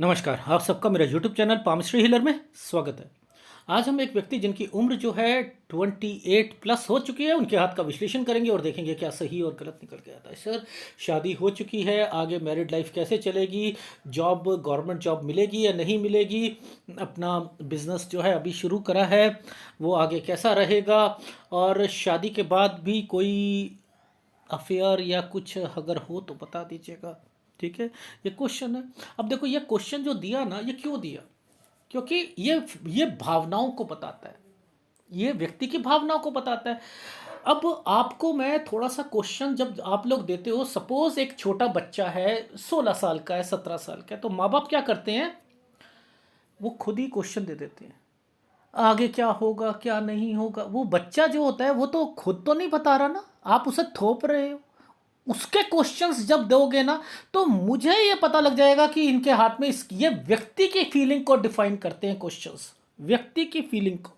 नमस्कार, आप सबका मेरा यूट्यूब चैनल पामश्री हीलर में स्वागत है। आज हम एक व्यक्ति जिनकी उम्र जो है 28 प्लस हो चुकी है, उनके हाथ का विश्लेषण करेंगे और देखेंगे क्या सही और गलत निकल के आता है। सर, शादी हो चुकी है, आगे मैरिड लाइफ कैसे चलेगी, जॉब गवर्नमेंट जॉब मिलेगी या नहीं मिलेगी, अपना बिजनेस जो है अभी शुरू करा है वो आगे कैसा रहेगा, और शादी के बाद भी कोई अफेयर या कुछ अगर हो तो बता दीजिएगा। ठीक है, ये क्वेश्चन है। अब देखो, ये क्वेश्चन जो दिया ना, ये क्यों दिया? क्योंकि ये भावनाओं को बताता है, ये व्यक्ति की भावनाओं को बताता है। अब आपको मैं थोड़ा सा क्वेश्चन जब आप लोग देते हो, सपोज एक छोटा बच्चा है, 16 साल का है, 17 साल का है, तो माँ बाप क्या करते हैं, वो खुद ही क्वेश्चन दे देते हैं आगे क्या होगा क्या नहीं होगा। वो बच्चा जो होता है वो तो खुद तो नहीं बता रहा ना, आप उसे थोप रहे हो। उसके क्वेश्चंस जब दोगे ना, तो मुझे ये पता लग जाएगा कि इनके हाथ में ये व्यक्ति की फीलिंग को डिफाइन करते हैं क्वेश्चंस, व्यक्ति की फीलिंग को।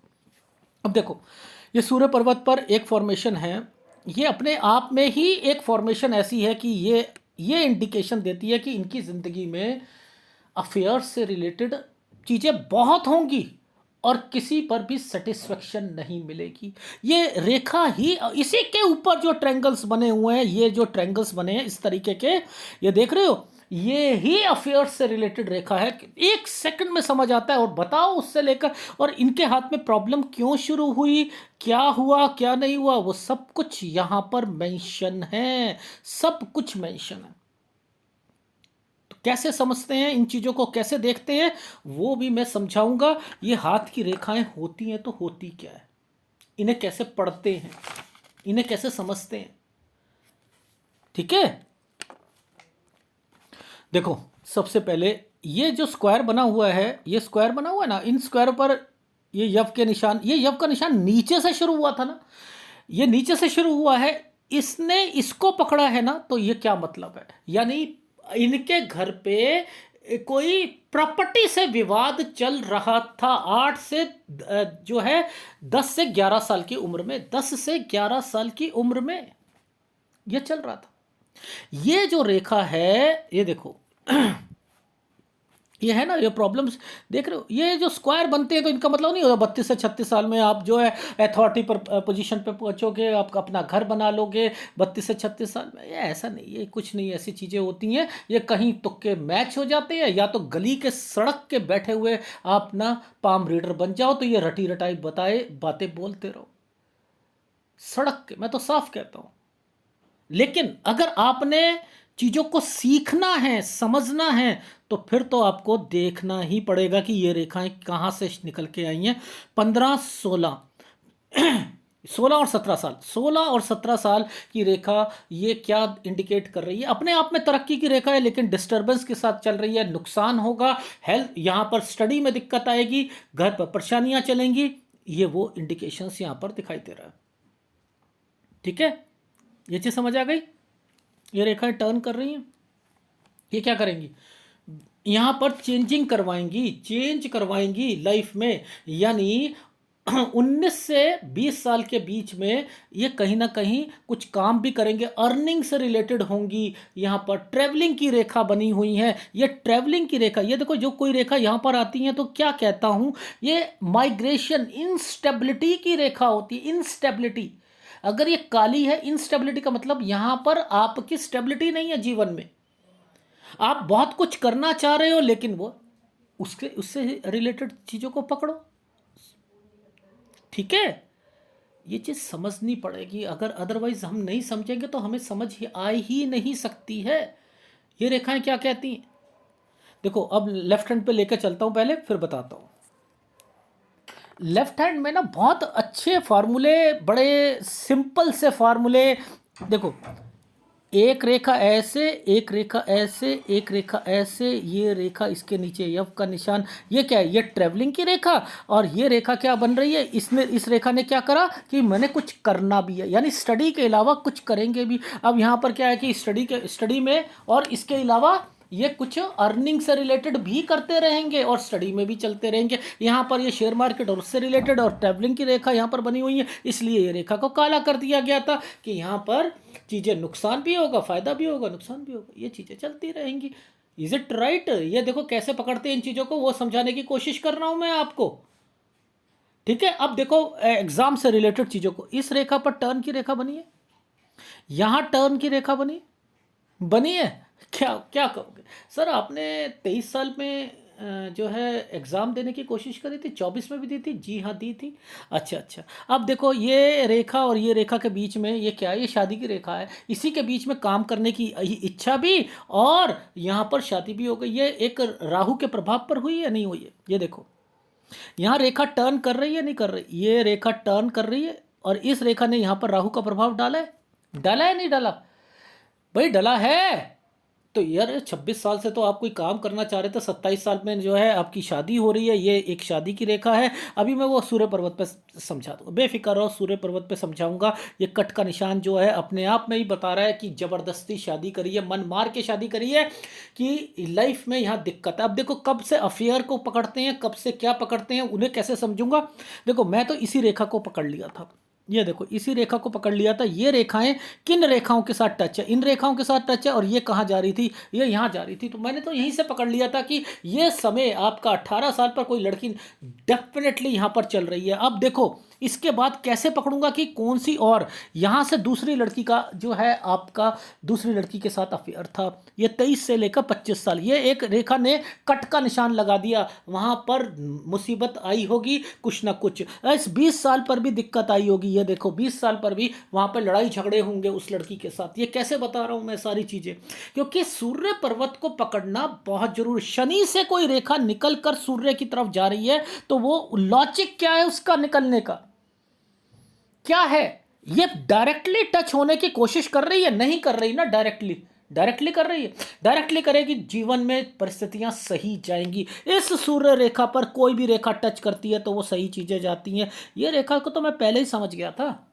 अब देखो, ये सूर्य पर्वत पर एक फॉर्मेशन है, ये अपने आप में ही एक फॉर्मेशन ऐसी है कि ये इंडिकेशन देती है कि इनकी ज़िंदगी में अफेयर्स से रिलेटेड चीज़ें बहुत होंगी और किसी पर भी सेटिस्फेक्शन नहीं मिलेगी। ये रेखा ही, इसी के ऊपर जो ट्रायंगल्स बने हुए हैं, ये जो ट्रायंगल्स बने हैं इस तरीके के, ये देख रहे हो, ये ही अफेयर्स से रिलेटेड रेखा है। एक सेकंड में समझ आता है। और बताओ उससे लेकर और इनके हाथ में प्रॉब्लम क्यों शुरू हुई, क्या हुआ क्या नहीं हुआ, वो सब कुछ यहां पर मेंशन है, सब कुछ मेंशन है। कैसे समझते हैं इन चीज़ों को, कैसे देखते हैं, वो भी मैं समझाऊंगा। ये हाथ की रेखाएं होती हैं तो होती क्या है, इन्हें कैसे पढ़ते हैं, इन्हें कैसे समझते हैं। ठीक है, देखो, सबसे पहले ये जो स्क्वायर बना हुआ है, ये स्क्वायर बना हुआ है ना, इन स्क्वायर पर ये यव के निशान, ये यव का निशान नीचे से शुरू हुआ था ना, ये नीचे से शुरू हुआ है, इसने इसको पकड़ा है ना, तो ये क्या मतलब है, यानी इनके घर पे कोई प्रॉपर्टी से विवाद चल रहा था। 8 से जो है 10 से 11 साल की उम्र में, 10 से 11 साल की उम्र में यह चल रहा था। ये जो रेखा है, ये देखो, ये है ना, ये प्रॉब्लम्स देख रहे हो। ये जो स्क्वायर बनते हैं तो इनका मतलब नहीं होता 32 से 36 साल में आप जो है अथॉरिटी पर पोजीशन पे पहुंचोगे, आप अपना घर बना लोगे 32 से 36 साल में। ये ऐसा नहीं, ये कुछ नहीं ऐसी चीज़ें होती हैं। ये कहीं तुक्के मैच हो जाते हैं, या तो गली के सड़क के बैठे हुए आप ना पाम रीडर बन जाओ, तो ये रटी रटाई बताए बातें बोलते रहो सड़क के, मैं तो साफ कहता हूँ। लेकिन अगर आपने चीज़ों को सीखना है, समझना है, तो फिर तो आपको देखना ही पड़ेगा कि ये रेखाएं कहाँ से निकल के आई हैं। 15, 16 16 और 17 साल, 16 और 17 साल की रेखा ये क्या इंडिकेट कर रही है? अपने आप में तरक्की की रेखा है, लेकिन डिस्टर्बेंस के साथ चल रही है, नुकसान होगा, हेल्थ, यहाँ पर स्टडी में दिक्कत आएगी, घर पर परेशानियां चलेंगी। ये वो इंडिकेशंस यहाँ पर दिखाई दे रहा है। ठीक है, ये चीज़ समझ आ गई। ये रेखाएं टर्न कर रही हैं, ये क्या करेंगी, यहाँ पर चेंज करवाएंगी लाइफ में। यानी 19 से 20 साल के बीच में ये कहीं ना कहीं कुछ काम भी करेंगे, अर्निंग से रिलेटेड होंगी। यहाँ पर ट्रैवलिंग की रेखा बनी हुई है, ये ट्रैवलिंग की रेखा, ये देखो, जो कोई रेखा यहाँ पर आती है तो क्या कहता हूँ, ये माइग्रेशन, इंस्टेबिलिटी की रेखा होती है, इंस्टेबिलिटी। अगर ये काली है, इंस्टेबिलिटी का मतलब यहां पर आपकी स्टेबिलिटी नहीं है जीवन में, आप बहुत कुछ करना चाह रहे हो, लेकिन वो उससे रिलेटेड चीजों को पकड़ो। ठीक है, ये चीज समझनी पड़ेगी, अगर अदरवाइज हम नहीं समझेंगे तो हमें समझ ही नहीं सकती है। ये रेखाएं क्या कहती हैं, देखो, अब लेफ्ट हैंड पे लेकर चलता हूं, पहले फिर बताता हूं। लेफ्ट हैंड में ना बहुत अच्छे फार्मूले, बड़े सिंपल से फार्मूले। देखो, एक रेखा ऐसे, एक रेखा ऐसे, एक रेखा ऐसे, ये रेखा इसके नीचे यव का निशान, ये क्या है, ये ट्रैवलिंग की रेखा। और ये रेखा क्या बन रही है, इसने, इस रेखा ने क्या करा कि मैंने कुछ करना भी है, यानी स्टडी के अलावा कुछ करेंगे भी। अब यहाँ पर क्या है कि स्टडी में और इसके अलावा ये कुछ अर्निंग से रिलेटेड भी करते रहेंगे और स्टडी में भी चलते रहेंगे। यहाँ पर ये शेयर मार्केट और उससे रिलेटेड और ट्रैवलिंग की रेखा यहाँ पर बनी हुई है, इसलिए ये रेखा को काला कर दिया गया था कि यहाँ पर चीज़ें नुकसान भी होगा, फ़ायदा भी होगा, नुकसान भी होगा, ये चीज़ें चलती रहेंगी। Is it right? ये देखो कैसे पकड़ते हैं इन चीज़ों को, वो समझाने की कोशिश कर रहा हूं मैं आपको। ठीक है, अब देखो एग्जाम से रिलेटेड चीज़ों को, इस रेखा पर टर्न की रेखा बनी है, यहां टर्न की रेखा बनी बनी है। क्या क्या कहोगे सर? आपने 23 साल में जो है एग्ज़ाम देने की कोशिश करी थी, 24 में भी दी थी? जी हाँ, दी थी। अच्छा अच्छा। अब देखो ये रेखा और ये रेखा के बीच में ये क्या है? ये शादी की रेखा है। इसी के बीच में काम करने की इच्छा भी, और यहाँ पर शादी भी हो गई। ये एक राहु के प्रभाव पर हुई है, नहीं हुई है? ये देखो यहाँ रेखा टर्न कर रही है, नहीं कर रही? ये रेखा टर्न कर रही है, और इस रेखा ने यहाँ पर राहु का प्रभाव डाला है। डाला है नहीं डाला? भाई डला है। तो यार 26 साल से तो आप कोई काम करना चाह रहे थे, 27 साल में जो है आपकी शादी हो रही है, ये एक शादी की रेखा है। अभी मैं वो सूर्य पर्वत पे समझा दूंगा, बेफिक्र रहो, सूर्य पर्वत पे समझाऊंगा। ये कट का निशान जो है अपने आप में ही बता रहा है कि ज़बरदस्ती शादी करी है, मन मार के शादी करी है, कि लाइफ में यहाँ दिक्कत है। अब देखो कब से अफेयर को पकड़ते हैं, कब से क्या पकड़ते हैं, उन्हें कैसे समझूंगा। देखो मैं तो इसी रेखा को पकड़ लिया था, ये देखो इसी रेखा को पकड़ लिया था। ये रेखाएं किन रेखाओं के साथ टच है? इन रेखाओं के साथ टच है। और ये कहाँ जा रही थी? ये यहाँ जा रही थी। तो मैंने तो यहीं से पकड़ लिया था कि ये समय आपका 18 साल पर कोई लड़की डेफिनेटली यहाँ पर चल रही है। अब देखो इसके बाद कैसे पकड़ूंगा कि कौन सी, और यहाँ से दूसरी लड़की का जो है आपका दूसरी लड़की के साथ अफेयर था। ये 23 से लेकर 25 साल, ये एक रेखा ने कट का निशान लगा दिया। वहाँ पर मुसीबत आई होगी कुछ ना कुछ। इस 20 साल पर भी दिक्कत आई होगी। ये देखो 20 साल पर भी वहाँ पर लड़ाई झगड़े होंगे उस लड़की के साथ। ये कैसे बता रहा हूँ मैं सारी चीज़ें? क्योंकि सूर्य पर्वत को पकड़ना बहुत जरूरी। शनि से कोई रेखा निकल कर सूर्य की तरफ जा रही है, तो वो लॉजिक क्या है उसका निकलने का? क्या है? ये डायरेक्टली टच होने की कोशिश कर रही है? नहीं कर रही ना डायरेक्टली। डायरेक्टली कर रही है, डायरेक्टली करेगी, जीवन में परिस्थितियां सही जाएंगी। इस सूर्य रेखा पर कोई भी रेखा टच करती है तो वो सही चीजें जाती हैं। ये रेखा को तो मैं पहले ही समझ गया था,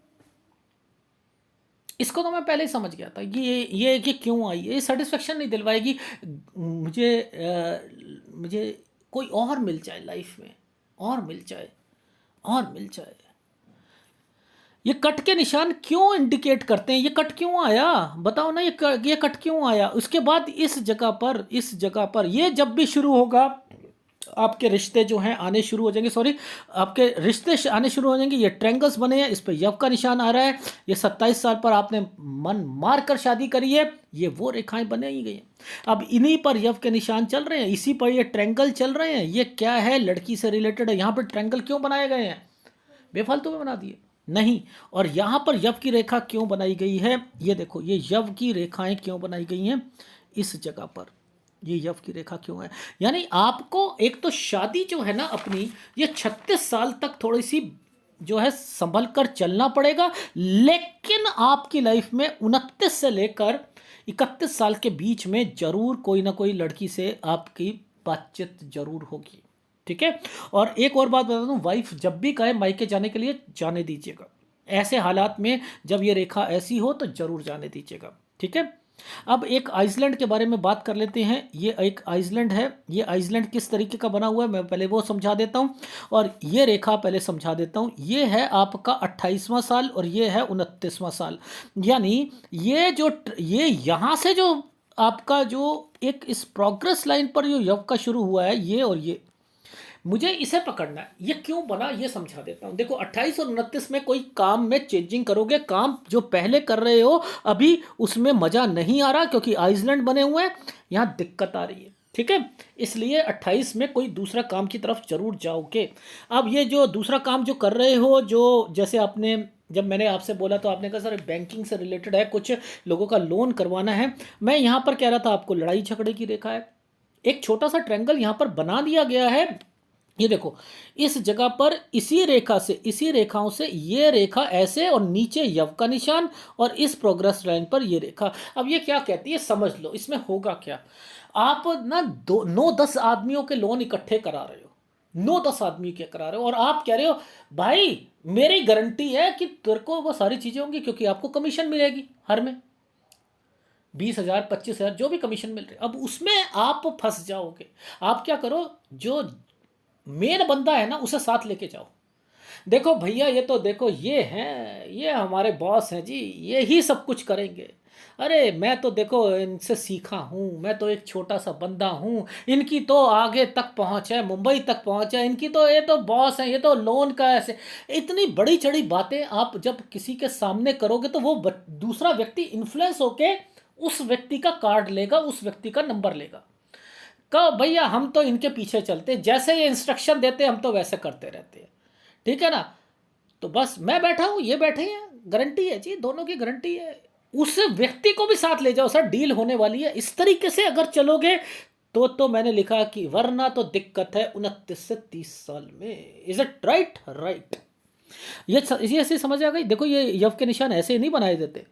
इसको तो मैं पहले ही समझ गया था। ये क्यों आई, ये सेटिस्फेक्शन नहीं दिलवाएगी मुझे। मुझे कोई और मिल जाए लाइफ में, और मिल जाए, और मिल जाए। ये कट के निशान क्यों इंडिकेट करते हैं? ये कट क्यों आया बताओ ना? ये कट क्यों आया? उसके बाद इस जगह पर ये जब भी शुरू होगा, आपके रिश्ते जो हैं आने शुरू हो जाएंगे। सॉरी, आपके रिश्ते आने शुरू हो जाएंगे। ये ट्रायंगल्स बने हैं, इस पर यव का निशान आ रहा है। ये 27 साल पर आपने मन मार कर शादी करी है, ये वो रेखाएं बने ही गई हैं। अब इन्हीं पर यव के निशान चल रहे हैं, इसी पर ये ट्रायंगल चल रहे हैं। ये क्या है? लड़की से रिलेटेड है। यहाँ पर ट्रायंगल क्यों बनाए गए हैं? बेफालतू में बना दिए नहीं। और यहां पर यव की रेखा क्यों बनाई गई है? ये देखो ये यव की रेखाएं क्यों बनाई गई हैं इस जगह पर? ये यव की रेखा क्यों है? यानी आपको एक तो शादी जो है ना अपनी, ये 36 साल तक थोड़ी सी जो है संभल कर चलना पड़ेगा। लेकिन आपकी लाइफ में 29 से लेकर 31 साल के बीच में जरूर कोई ना कोई लड़की से आपकी बातचीत जरूर होगी। ठीक है। और एक और बात बता दूं, वाइफ जब भी कहे मायके जाने के लिए, जाने दीजिएगा। ऐसे हालात में जब ये रेखा ऐसी हो तो जरूर जाने दीजिएगा। ठीक है। अब एक आइसलैंड के बारे में बात कर लेते हैं। ये एक आइसलैंड है। ये आइसलैंड किस तरीके का बना हुआ है मैं पहले वो समझा देता हूँ, और ये रेखा पहले समझा देता हूँ। ये है आपका 28वां साल और ये है 29वां साल। यानी ये यहाँ से जो आपका जो एक इस प्रोग्रेस लाइन पर जो योग का शुरू हुआ है, ये और ये मुझे इसे पकड़ना है। ये क्यों बना ये समझा देता हूं। देखो 28 और 29 में कोई काम में चेंजिंग करोगे, काम जो पहले कर रहे हो अभी उसमें मजा नहीं आ रहा, क्योंकि आइसलैंड बने हुए हैं, यहां दिक्कत आ रही है। ठीक है। इसलिए 28 में कोई दूसरा काम की तरफ जरूर जाओगे। अब ये जो दूसरा काम जो कर रहे हो, जो जैसे आपने जब मैंने आपसे बोला तो आपने कहा सर बैंकिंग से रिलेटेड है, कुछ लोगों का लोन करवाना है। मैं यहां पर कह रहा था आपको लड़ाई झगड़े की रेखा है। एक छोटा सा ट्रायंगल यहां पर बना दिया गया है। ये देखो इस जगह पर इसी रेखा से, इसी रेखाओं से ये रेखा ऐसे, और नीचे यव का निशान, और इस प्रोग्रेस लाइन पर ये रेखा। अब ये क्या कहती है समझ लो, इसमें होगा क्या? आप ना 9-10 आदमियों के लोन इकट्ठे करा रहे हो, 9-10 आदमी के करा रहे हो, और आप कह रहे हो भाई मेरी गारंटी है कि तेरे को वो सारी चीजें होंगी, क्योंकि आपको कमीशन मिलेगी हर में 20,000 25,000 जो भी कमीशन मिल रही है। अब उसमें आप फंस जाओगे। आप क्या करो, जो मेन बंदा है ना उसे साथ लेके जाओ। देखो भैया ये तो देखो ये हैं, ये हमारे बॉस हैं जी, ये ही सब कुछ करेंगे। अरे मैं तो देखो इनसे सीखा हूँ, मैं तो एक छोटा सा बंदा हूँ, इनकी तो आगे तक पहुँच है, मुंबई तक पहुँच है, इनकी तो ये तो बॉस है, ये तो लोन का ऐसे। इतनी बड़ी चढ़ी बातें आप जब किसी के सामने करोगे तो वो दूसरा व्यक्ति इन्फ्लुएंस होके उस व्यक्ति का कार्ड लेगा, उस व्यक्ति का नंबर लेगा। कहो भैया हम तो इनके पीछे चलते, जैसे ये इंस्ट्रक्शन देते हम तो वैसे करते रहते हैं, ठीक है ना। तो बस मैं बैठा हूँ, ये बैठे हैं, गारंटी है जी, दोनों की गारंटी है। उस व्यक्ति को भी साथ ले जाओ सर, डील होने वाली है। इस तरीके से अगर चलोगे तो मैंने लिखा कि वरना तो दिक्कत है 29 से 30 साल में। Is it right? राइट। ये ऐसे समझ आ गई। देखो ये यव के निशान ऐसे नहीं बनाए देते,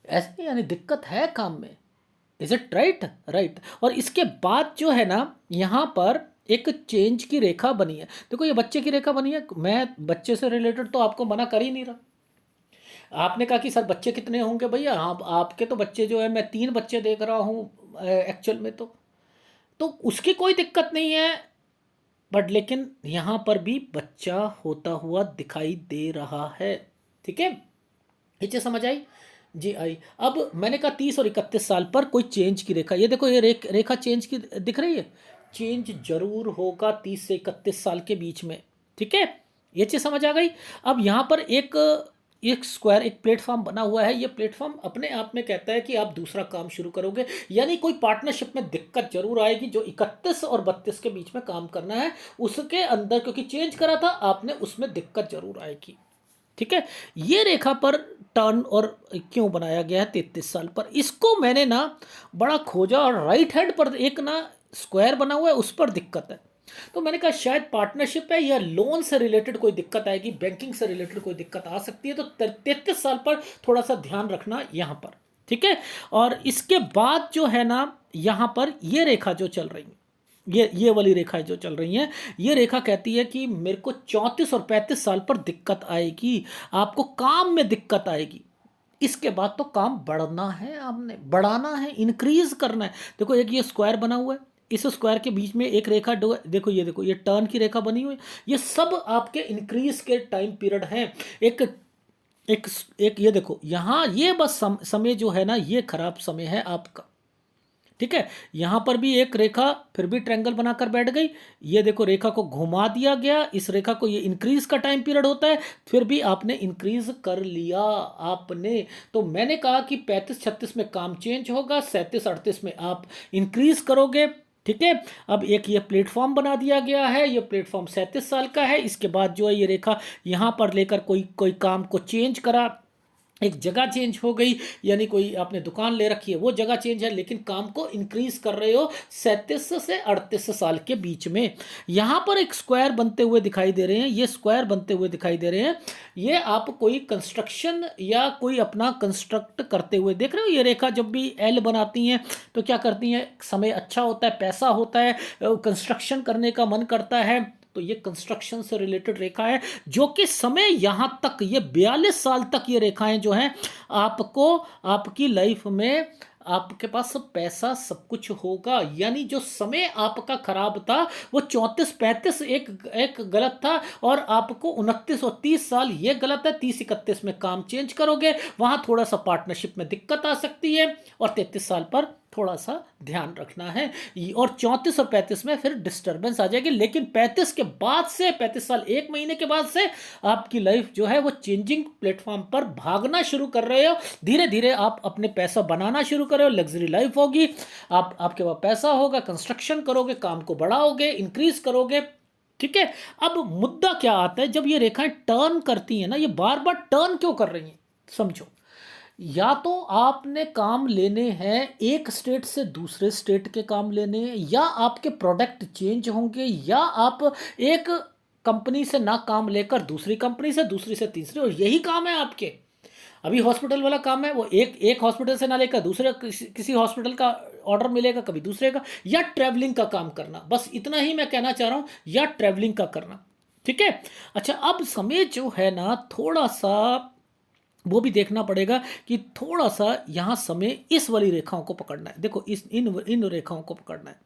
ऐसे यानी दिक्कत है काम में। Is it right? राइट। और इसके बाद जो है ना, यहाँ पर एक चेंज की रेखा बनी है। देखो ये बच्चे की रेखा बनी है, मैं बच्चे से रिलेटेड तो आपको मना कर ही नहीं रहा। आपने कहा कि सर बच्चे कितने होंगे भैया, आप आपके तो बच्चे जो है मैं 3 बच्चे देख रहा हूँ एक्चुअल में, तो उसकी कोई दिक्कत नहीं है। बट लेकिन यहाँ पर भी बच्चा होता हुआ दिखाई दे रहा है, ठीक है। ये चीज़ समझ आई? जी आई। अब मैंने कहा 30 और 31 साल पर कोई चेंज की रेखा, ये देखो ये रेखा चेंज की दिख रही है। चेंज जरूर होगा 30 से 31 साल के बीच में, ठीक है। ये चीज़ समझ आ गई। अब यहाँ पर एक एक स्क्वायर, एक प्लेटफॉर्म बना हुआ है। ये प्लेटफॉर्म अपने आप में कहता है कि आप दूसरा काम शुरू करोगे, यानी कोई पार्टनरशिप में दिक्कत जरूर आएगी। जो 31 और 32 के बीच में काम करना है उसके अंदर, क्योंकि चेंज करा था आपने, उसमें दिक्कत जरूर आएगी, ठीक है। ये रेखा पर टर्न और क्यों बनाया गया है 33 साल पर, इसको मैंने ना बड़ा खोजा, और राइट हैंड पर एक ना स्क्वायर बना हुआ है, उस पर दिक्कत है। तो मैंने कहा शायद पार्टनरशिप है या लोन से रिलेटेड कोई दिक्कत आएगी, बैंकिंग से रिलेटेड कोई दिक्कत आ सकती है। तो 33 साल पर थोड़ा सा ध्यान रखना यहाँ पर, ठीक है। और इसके बाद जो है ना, यहाँ पर ये रेखा जो चल रही है, ये वाली रेखा जो चल रही है, ये रेखा कहती है कि मेरे को 34 और 35 साल पर दिक्कत आएगी, आपको काम में दिक्कत आएगी। इसके बाद तो काम बढ़ना है, आपने बढ़ाना है, इंक्रीज करना है। देखो एक ये स्क्वायर बना हुआ है, इस स्क्वायर के बीच में एक रेखा देखो ये टर्न की रेखा बनी हुई है। ये सब आपके इंक्रीज के टाइम पीरियड हैं। एक एक एक ये देखो यहाँ, ये बस समय जो है ना, ये खराब समय है आपका, ठीक है। यहां पर भी एक रेखा फिर भी ट्रायंगल बनाकर बैठ गई। ये देखो रेखा को घुमा दिया गया, इस रेखा को, ये इंक्रीज का टाइम पीरियड होता है, फिर भी आपने इंक्रीज कर लिया आपने। तो मैंने कहा कि 35-36 में काम चेंज होगा, 37-38 में आप इंक्रीज करोगे, ठीक है। अब एक ये प्लेटफॉर्म बना दिया गया है, ये प्लेटफॉर्म 37 साल का है। इसके बाद जो है ये रेखा यहां पर लेकर कोई कोई काम को चेंज करा, एक जगह चेंज हो गई, यानी कोई आपने दुकान ले रखी है वो जगह चेंज है, लेकिन काम को इंक्रीज कर रहे हो 37 से 38 साल के बीच में। यहां पर एक स्क्वायर बनते हुए दिखाई दे रहे हैं, ये स्क्वायर बनते हुए दिखाई दे रहे हैं। ये आप कोई कंस्ट्रक्शन या कोई अपना कंस्ट्रक्ट करते हुए देख रहे हो। ये रेखा जब भी एल बनाती हैं तो क्या करती हैं, समय अच्छा होता है, पैसा होता है, कंस्ट्रक्शन करने का मन करता है। तो ये कंस्ट्रक्शन से रिलेटेड रेखा है, जो कि समय यहां तक, ये 42 साल तक ये रेखाएं जो हैं आपको, आपकी लाइफ में आपके पास सब पैसा सब कुछ होगा। यानी जो समय आपका खराब था वो 34-35 एक एक गलत था, और आपको 29 और 30 साल ये गलत है। 30-31 में काम चेंज करोगे, वहां थोड़ा सा पार्टनरशिप में दिक्कत आ सकती है, और 33 साल पर थोड़ा सा ध्यान रखना है। और 34 और 35 में फिर डिस्टर्बेंस आ जाएगी। लेकिन 35 के बाद से, 35 साल 1 महीने के बाद से आपकी लाइफ जो है वो चेंजिंग प्लेटफॉर्म पर भागना शुरू कर रहे हो। धीरे धीरे आप अपने पैसा बनाना शुरू कर रहे हो, लग्जरी लाइफ होगी, आपके पास पैसा होगा, कंस्ट्रक्शन करोगे, काम को बढ़ाओगे, इंक्रीज करोगे, ठीक है। अब मुद्दा क्या आता है, जब ये रेखाएं टर्न करती हैं ना, ये बार बार टर्न क्यों कर रही हैं, समझो। या तो आपने काम लेने हैं एक स्टेट से दूसरे स्टेट के काम लेने हैं, या आपके प्रोडक्ट चेंज होंगे, या आप एक कंपनी से ना काम लेकर दूसरी कंपनी से, दूसरी से तीसरी, और यही काम है आपके। अभी हॉस्पिटल वाला काम है, वो एक एक हॉस्पिटल से ना लेकर दूसरे किसी हॉस्पिटल का ऑर्डर मिलेगा, कभी दूसरे का, या ट्रैवलिंग का काम करना। बस इतना ही मैं कहना चाह रहा हूँ, या ट्रैवलिंग का करना, ठीक है। अच्छा अब समय जो है ना, थोड़ा सा वो भी देखना पड़ेगा कि थोड़ा सा यहाँ समय इस वाली रेखाओं को पकड़ना है। देखो इस इन इन रेखाओं को पकड़ना है,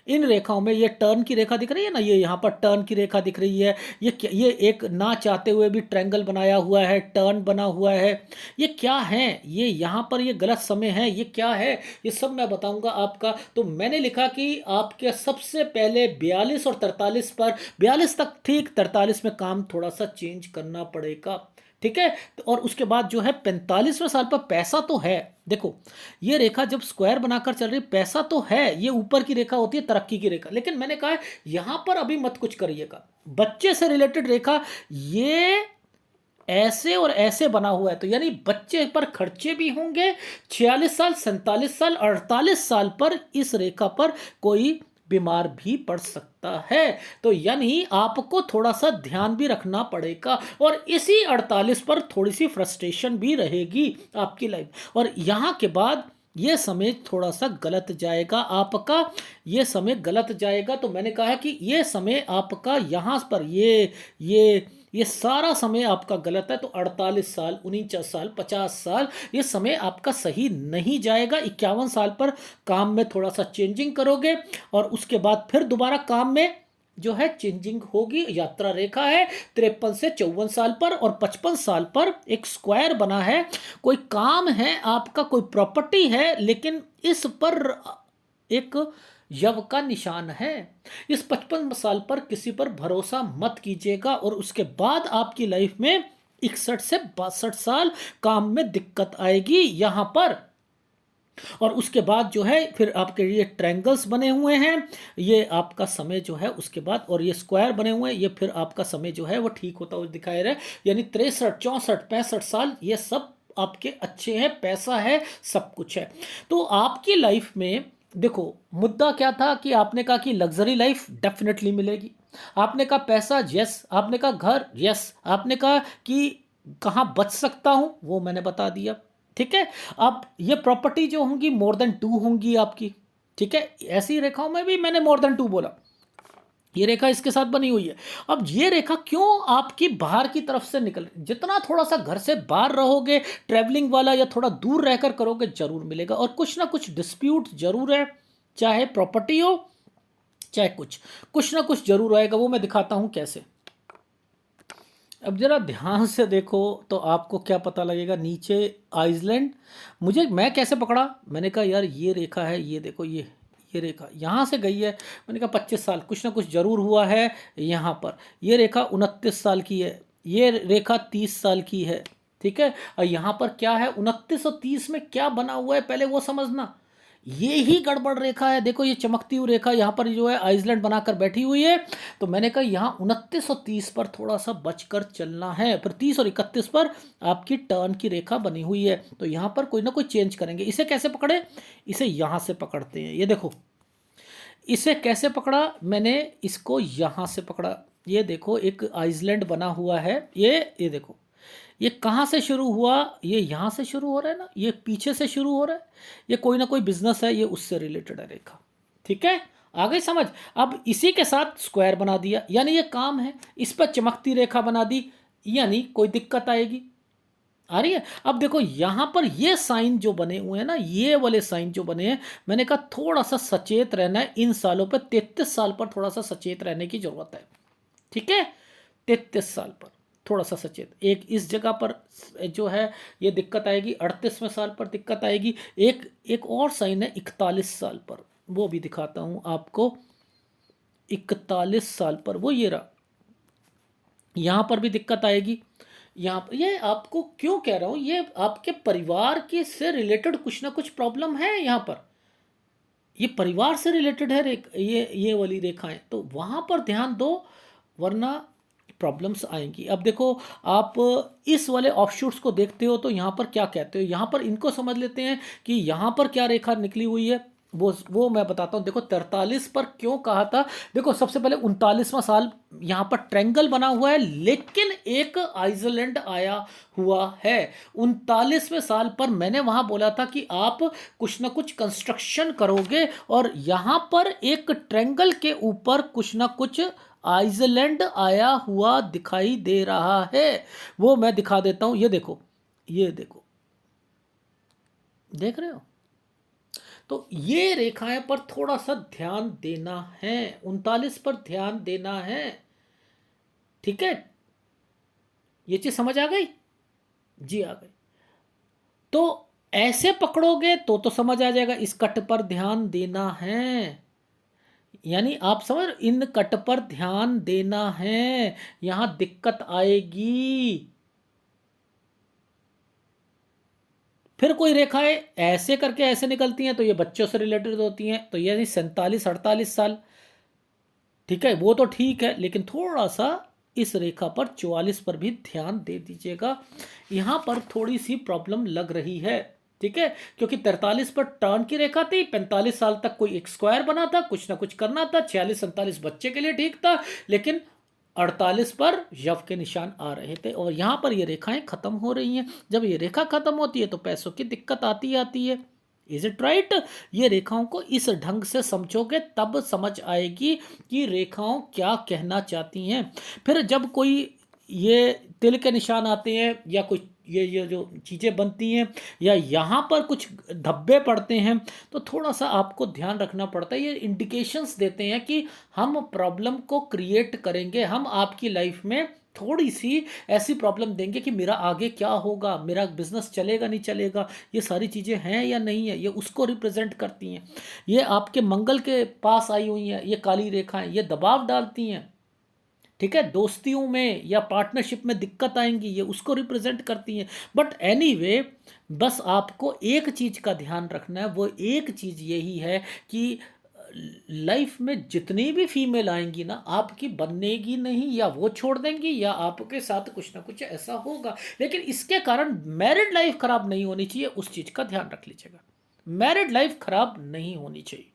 इन रेखाओं में ये टर्न की रेखा दिख रही है ना, ये यहाँ पर टर्न की रेखा दिख रही है, ये एक ना चाहते हुए भी ट्रायंगल बनाया हुआ है, टर्न बना हुआ है, ये क्या है, ये यहाँ पर ये गलत समय है, ये क्या है, ये सब मैं बताऊंगा आपका। तो मैंने लिखा कि आपके सबसे पहले 42 और 43 पर, 42 तक ठीक, 43 में काम थोड़ा सा चेंज करना पड़ेगा, ठीक है। और उसके बाद जो है 45वें साल पर पैसा तो है, देखो ये रेखा जब स्क्वायर बनाकर चल रही, पैसा तो है, ये ऊपर की रेखा होती है तरक्की की रेखा, लेकिन मैंने कहा है यहां पर अभी मत कुछ करिएगा, बच्चे से रिलेटेड रेखा ये ऐसे और ऐसे बना हुआ है, तो यानी बच्चे पर खर्चे भी होंगे, 46 साल, 47 साल, 48 साल पर इस रेखा पर कोई बीमार भी पड़ सकता है, तो यानी आपको थोड़ा सा ध्यान भी रखना पड़ेगा, और इसी 48 पर थोड़ी सी फ्रस्ट्रेशन भी रहेगी आपकी लाइफ, और यहां के बाद ये समय थोड़ा सा गलत जाएगा आपका, ये समय गलत जाएगा। तो मैंने कहा है कि ये समय आपका यहां पर ये सारा समय आपका गलत है, तो 48 साल, 49 साल, 50 साल ये समय आपका सही नहीं जाएगा। 51 साल पर काम में थोड़ा सा चेंजिंग करोगे, और उसके बाद फिर दोबारा काम में जो है चेंजिंग होगी। यात्रा रेखा है 53 से 54 साल पर, और 55 साल पर एक स्क्वायर बना है, कोई काम है आपका, कोई प्रॉपर्टी है, लेकिन इस पर एक यव का निशान है। इस 55 साल पर किसी पर भरोसा मत कीजिएगा, और उसके बाद आपकी लाइफ में 61 से 62 साल काम में दिक्कत आएगी यहां पर, और उसके बाद जो है फिर आपके ये ट्रायंगल्स बने हुए हैं, ये आपका समय जो है उसके बाद, और ये स्क्वायर बने हुए हैं, ये फिर आपका समय जो है वो ठीक होता हुआ दिखाई रहा है, यानी 63, 64, 65 साल ये सब आपके अच्छे हैं, पैसा है, सब कुछ है। तो आपकी लाइफ में देखो मुद्दा क्या था कि आपने कहा कि लग्जरी लाइफ डेफिनेटली मिलेगी, आपने कहा पैसा, यस, आपने कहा घर, यस, आपने कहा कि कहाँ बच सकता हूं, वो मैंने बता दिया, ठीक है। अब ये प्रॉपर्टी जो होंगी मोर देन 2 होंगी आपकी, ठीक है, ऐसी रेखाओं में भी मैंने मोर देन 2 बोला, ये रेखा इसके साथ बनी हुई है। अब ये रेखा क्यों आपकी बाहर की तरफ से निकल रही, जितना थोड़ा सा घर से बाहर रहोगे, ट्रैवलिंग वाला या थोड़ा दूर रहकर करोगे, जरूर मिलेगा, और कुछ ना कुछ डिस्प्यूट जरूर है, चाहे प्रॉपर्टी हो चाहे कुछ ना कुछ जरूर आएगा, वो मैं दिखाता हूं कैसे। अब जरा ध्यान से देखो तो आपको क्या पता लगेगा, नीचे आइसलैंड, मैं कैसे पकड़ा, मैंने कहा यार ये रेखा है, ये देखो ये रेखा यहाँ से गई है, मैंने कहा 25 साल कुछ ना कुछ जरूर हुआ है यहाँ पर, ये रेखा 29 साल की है, ये रेखा 30 साल की है, ठीक है। और यहाँ पर क्या है 29 और 30 में क्या बना हुआ है पहले वो समझना, ये ही गड़बड़ रेखा है, देखो ये चमकती हुई रेखा यहाँ पर जो है आइसलैंड बनाकर बैठी हुई है, तो मैंने कहा यहाँ 29 और 30 पर थोड़ा सा बचकर चलना है, फिर 30 और 31 पर आपकी टर्न की रेखा बनी हुई है, तो यहाँ पर कोई ना कोई चेंज करेंगे। इसे कैसे पकड़े, इसे यहाँ से पकड़ते हैं, ये देखो इसे कैसे पकड़ा मैंने, इसको यहाँ से पकड़ा, ये देखो एक आइसलैंड बना हुआ है, ये देखो ये कहाँ से शुरू हुआ, ये यहाँ से शुरू हो रहा है ना, ये पीछे से शुरू हो रहा है, ये कोई ना कोई बिजनेस है, ये उससे रिलेटेड है रेखा, ठीक है, आ गई समझ। अब इसी के साथ स्क्वायर बना दिया, यानी ये काम है, इस पर चमकती रेखा बना दी, यानी कोई दिक्कत आएगी, आ रही है। अब देखो यहां पर ये साइन जो बने हुए हैं ना, ये वाले साइन जो बने हैं, मैंने कहा थोड़ा सा सचेत रहना है इन सालों पर, 33 साल पर थोड़ा सा सचेत रहने की जरूरत है, ठीक है, 33 साल पर थोड़ा सा सचेत, एक इस जगह पर जो है ये दिक्कत आएगी, 38वें साल पर दिक्कत आएगी, एक और साइन है 41 साल पर, वो भी दिखाता हूं आपको, 41 साल पर वो ये रहा, यहां पर भी दिक्कत आएगी, यहाँ पर, ये आपको क्यों कह रहा हूं, ये आपके परिवार के से रिलेटेड कुछ ना कुछ प्रॉब्लम है यहाँ पर, ये परिवार से रिलेटेड है ये वाली रेखाएं, तो वहां पर ध्यान दो, वरना प्रॉब्लम्स आएंगी। अब देखो आप इस वाले ऑफशूट्स को देखते हो तो यहाँ पर क्या कहते हो, यहाँ पर इनको समझ लेते हैं कि यहाँ पर क्या रेखा निकली हुई है, वो मैं बताता हूँ। देखो 43 पर क्यों कहा था, देखो सबसे पहले 39वां साल यहाँ पर ट्रायंगल बना हुआ है, लेकिन एक आइसलैंड आया हुआ है। 39वें साल पर मैंने वहां बोला था कि आप कुछ ना कुछ कंस्ट्रक्शन करोगे, और यहाँ पर एक ट्रायंगल के ऊपर कुछ ना कुछ आइसलैंड आया हुआ दिखाई दे रहा है, वो मैं दिखा देता हूं, ये देखो, ये देखो, देख रहे हो, तो ये रेखाएं पर थोड़ा सा ध्यान देना है, 39 पर ध्यान देना है। ठीक है, ये चीज समझ आ गई? जी आ गई। तो ऐसे पकड़ोगे तो समझ आ जाएगा, इस कट पर ध्यान देना है, यानी आप समझ, इन कट पर ध्यान देना है, यहां दिक्कत आएगी। फिर कोई रेखाएं ऐसे करके ऐसे निकलती हैं तो ये बच्चों से रिलेटेड होती हैं, तो यानी 47-48 साल। ठीक है, वो तो ठीक है, लेकिन थोड़ा सा इस रेखा पर 44 पर भी ध्यान दे दीजिएगा, यहां पर थोड़ी सी प्रॉब्लम लग रही है। ठीक है, क्योंकि 43 पर टर्न की रेखा थी, 45 साल तक कोई एक स्क्वायर बना था, कुछ ना कुछ करना था, 46-47 बच्चे के लिए ठीक था, लेकिन 48 पर यव के निशान आ रहे थे और यहां पर ये रेखाएं खत्म हो रही हैं। जब ये रेखा खत्म होती है तो पैसों की दिक्कत आती आती है। Is it right? ये रेखाओं को इस ढंग से समझोगे तब समझ आएगी कि रेखाओं क्या कहना चाहती हैं। फिर जब कोई ये तिल के निशान आते हैं या कुछ ये जो चीज़ें बनती हैं या यहाँ पर कुछ धब्बे पड़ते हैं, तो थोड़ा सा आपको ध्यान रखना पड़ता है। ये इंडिकेशंस देते हैं कि हम प्रॉब्लम को क्रिएट करेंगे, हम आपकी लाइफ में थोड़ी सी ऐसी प्रॉब्लम देंगे कि मेरा आगे क्या होगा, मेरा बिजनेस चलेगा नहीं चलेगा, ये सारी चीज़ें हैं या नहीं है, ये उसको रिप्रेजेंट करती हैं। ये आपके मंगल के पास आई हुई हैं, ये काली रेखाएं, ये दबाव डालती हैं। ठीक है, दोस्तियों में या पार्टनरशिप में दिक्कत आएंगी, ये उसको रिप्रेजेंट करती हैं। बट एनीवे, बस आपको एक चीज़ का ध्यान रखना है, वो एक चीज़ यही है कि लाइफ में जितनी भी फीमेल आएंगी ना, आपकी बनेगी नहीं, या वो छोड़ देंगी या आपके साथ कुछ ना कुछ ऐसा होगा, लेकिन इसके कारण मैरिड लाइफ खराब नहीं होनी चाहिए, उस चीज़ का ध्यान रख लीजिएगा। मैरिड लाइफ खराब नहीं होनी चाहिए।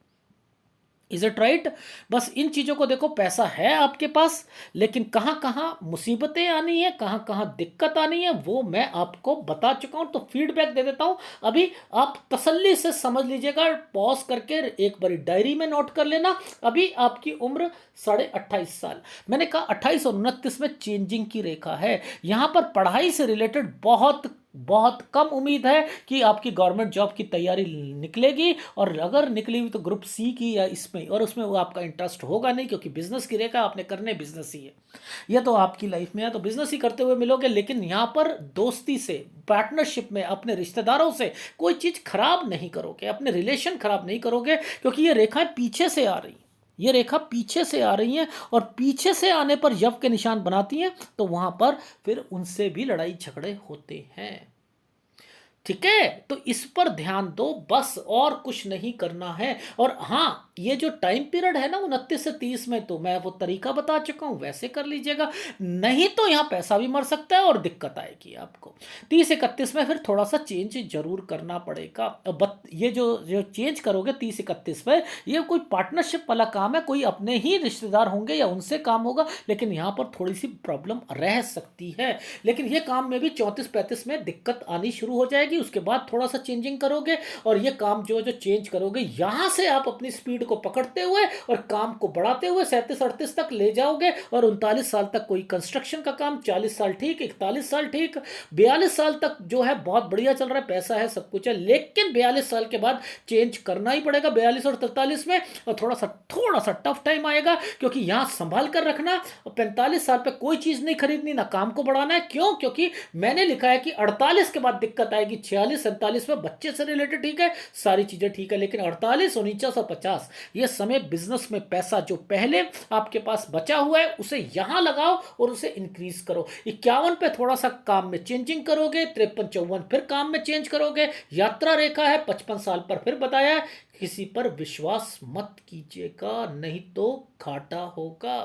Is it right? बस इन चीज़ों को देखो, पैसा है आपके पास, लेकिन कहाँ कहाँ मुसीबतें आनी है, कहाँ कहाँ दिक्कत आनी है, वो मैं आपको बता चुका हूँ। तो फीडबैक दे देता हूँ, अभी आप तसल्ली से समझ लीजिएगा, पॉज करके एक बारी डायरी में नोट कर लेना। अभी आपकी उम्र 28.5 साल, मैंने कहा 28 और 29 में चेंजिंग की रेखा है। यहाँ पर पढ़ाई से रिलेटेड बहुत बहुत कम उम्मीद है कि आपकी गवर्नमेंट जॉब की तैयारी निकलेगी, और अगर निकली हुई तो ग्रुप सी की या इसमें, और उसमें वो आपका इंटरेस्ट होगा नहीं, क्योंकि बिजनेस की रेखा आपने करने बिजनेस ही है, यह तो आपकी लाइफ में है तो बिजनेस ही करते हुए मिलोगे। लेकिन यहाँ पर दोस्ती से, पार्टनरशिप में, अपने रिश्तेदारों से कोई चीज़ खराब नहीं करोगे, अपने रिलेशन खराब नहीं करोगे, क्योंकि ये रेखाएं पीछे से आ रही, ये रेखा पीछे से आ रही हैं, और पीछे से आने पर यव के निशान बनाती हैं, तो वहां पर फिर उनसे भी लड़ाई झगड़े होते हैं। ठीक है, तो इस पर ध्यान दो, बस और कुछ नहीं करना है। और हाँ, ये जो टाइम पीरियड है ना 29 से 30 में, तो मैं वो तरीका बता चुका हूं, वैसे कर लीजिएगा, नहीं तो यहां पैसा भी मर सकता है और दिक्कत आएगी आपको। 30-31 में फिर थोड़ा सा चेंज जरूर करना पड़ेगा। ये जो जो चेंज करोगे 30-31 में, ये कोई पार्टनरशिप वाला काम है, कोई अपने ही रिश्तेदार होंगे या उनसे काम होगा, लेकिन यहां पर थोड़ी सी प्रॉब्लम रह सकती है। लेकिन ये काम में भी 34-35 में दिक्कत आनी शुरू हो जाएगी, उसके बाद थोड़ा सा चेंजिंग करोगे, और ये काम जो जो चेंज करोगे, यहां से आप अपनी स्पीड को पकड़ते हुए और काम को बढ़ाते हुए 37-38 तक ले जाओगे, और 39 साल तक कोई कंस्ट्रक्शन का काम, 40 साल ठीक, 41 साल ठीक, 42 साल तक जो है बहुत बढ़िया चल रहा है, पैसा है, सब कुछ है, लेकिन 42 साल के बाद चेंज करना ही पड़ेगा, 42 और 43 में, और थोड़ा सा टफ टाइम आएगा, क्योंकि यहां संभाल कर रखना। और 45 साल पे कोई चीज नहीं खरीदनी, ना काम को बढ़ाना है। क्यों? क्योंकि मैंने लिखा है कि 48 के बाद दिक्कत आएगी, 46-47 में बच्चे से रिलेटेड ठीक है, सारी चीजें ठीक है, लेकिन 48, 49 और 50 ये समय बिजनेस में पैसा जो पहले आपके पास बचा हुआ है उसे यहां लगाओ और उसे इंक्रीज करो। 51 पे थोड़ा सा काम में चेंजिंग करोगे, 53-54 फिर काम में चेंज करोगे। यात्रा रेखा है 55 साल पर, फिर बताया किसी पर विश्वास मत कीजिएगा, नहीं तो घाटा होगा।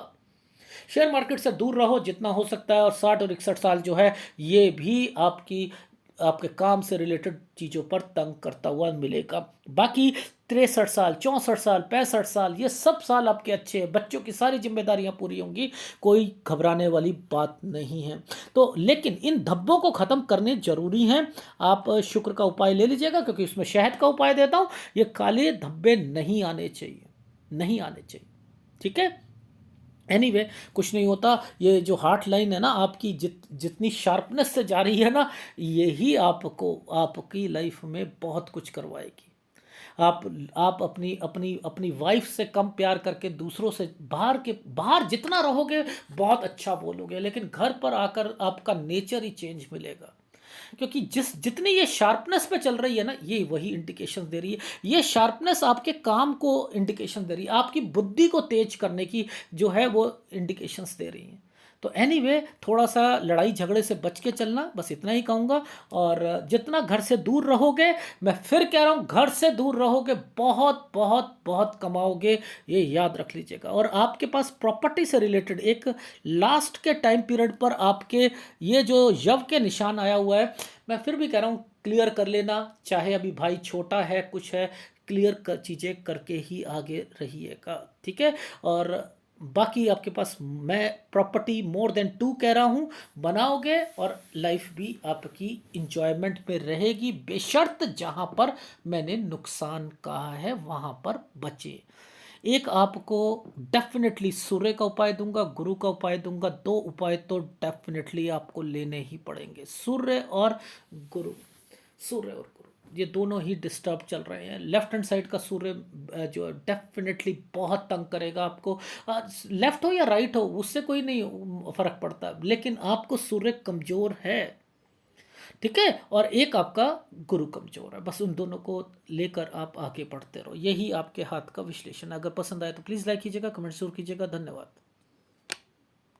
शेयर मार्केट से दूर रहो जितना हो सकता है, और 60 और 61 साल जो है ये भी आपके काम से रिलेटेड चीज़ों पर तंग करता हुआ मिलेगा। बाकी 63 साल, 64 साल, 65 साल, ये सब साल आपके अच्छे हैं, बच्चों की सारी जिम्मेदारियां पूरी होंगी, कोई घबराने वाली बात नहीं है। तो लेकिन इन धब्बों को ख़त्म करने जरूरी हैं। आप शुक्र का उपाय ले लीजिएगा, क्योंकि उसमें शहद का उपाय देता हूँ। ये काले धब्बे नहीं आने चाहिए, नहीं आने चाहिए। ठीक है, एनीवे कुछ नहीं होता। ये जो हार्ट लाइन है ना आपकी, जितनी शार्पनेस से जा रही है ना, यही आपको आपकी लाइफ में बहुत कुछ करवाएगी। आप आप अपनी अपनी अपनी वाइफ से कम प्यार करके दूसरों से बाहर जितना रहोगे बहुत अच्छा बोलोगे, लेकिन घर पर आकर आपका नेचर ही चेंज मिलेगा। क्योंकि जितनी ये शार्पनेस पे चल रही है ना, ये वही इंडिकेशन दे रही है। ये शार्पनेस आपके काम को इंडिकेशन दे रही है, आपकी बुद्धि को तेज करने की जो है वो इंडिकेशंस दे रही हैं। तो एनीवे थोड़ा सा लड़ाई झगड़े से बच के चलना, बस इतना ही कहूँगा। और जितना घर से दूर रहोगे, मैं फिर कह रहा हूँ, घर से दूर रहोगे बहुत बहुत बहुत कमाओगे, ये याद रख लीजिएगा। और आपके पास प्रॉपर्टी से रिलेटेड एक लास्ट के टाइम पीरियड पर आपके ये जो यव के निशान आया हुआ है, मैं फिर भी कह रहा हूँ क्लियर कर लेना। चाहे अभी भाई छोटा है, कुछ है, क्लियर कर चीज़ें करके ही आगे रहिएगा, ठीक है। और बाकी आपके पास मैं प्रॉपर्टी मोर देन 2 कह रहा हूँ, बनाओगे और लाइफ भी आपकी इंजॉयमेंट में रहेगी, बेशर्त जहाँ पर मैंने नुकसान कहा है वहाँ पर बचे। एक आपको डेफिनेटली सूर्य का उपाय दूंगा, गुरु का उपाय दूंगा। 2 उपाय तो डेफिनेटली आपको लेने ही पड़ेंगे, सूर्य और गुरु। सूर्य और गुरु ये दोनों ही डिस्टर्ब चल रहे हैं। लेफ्ट हैंड साइड का सूर्य जो डेफिनेटली बहुत तंग करेगा आपको। लेफ्ट हो या राइट हो उससे कोई नहीं फर्क पड़ता, लेकिन आपको सूर्य कमजोर है, ठीक है। और एक आपका गुरु कमजोर है, बस उन दोनों को लेकर आप आगे बढ़ते रहो। यही आपके हाथ का विश्लेषण। अगर पसंद आए तो प्लीज़ लाइक कीजिएगा, कमेंट जरूर कीजिएगा। धन्यवाद।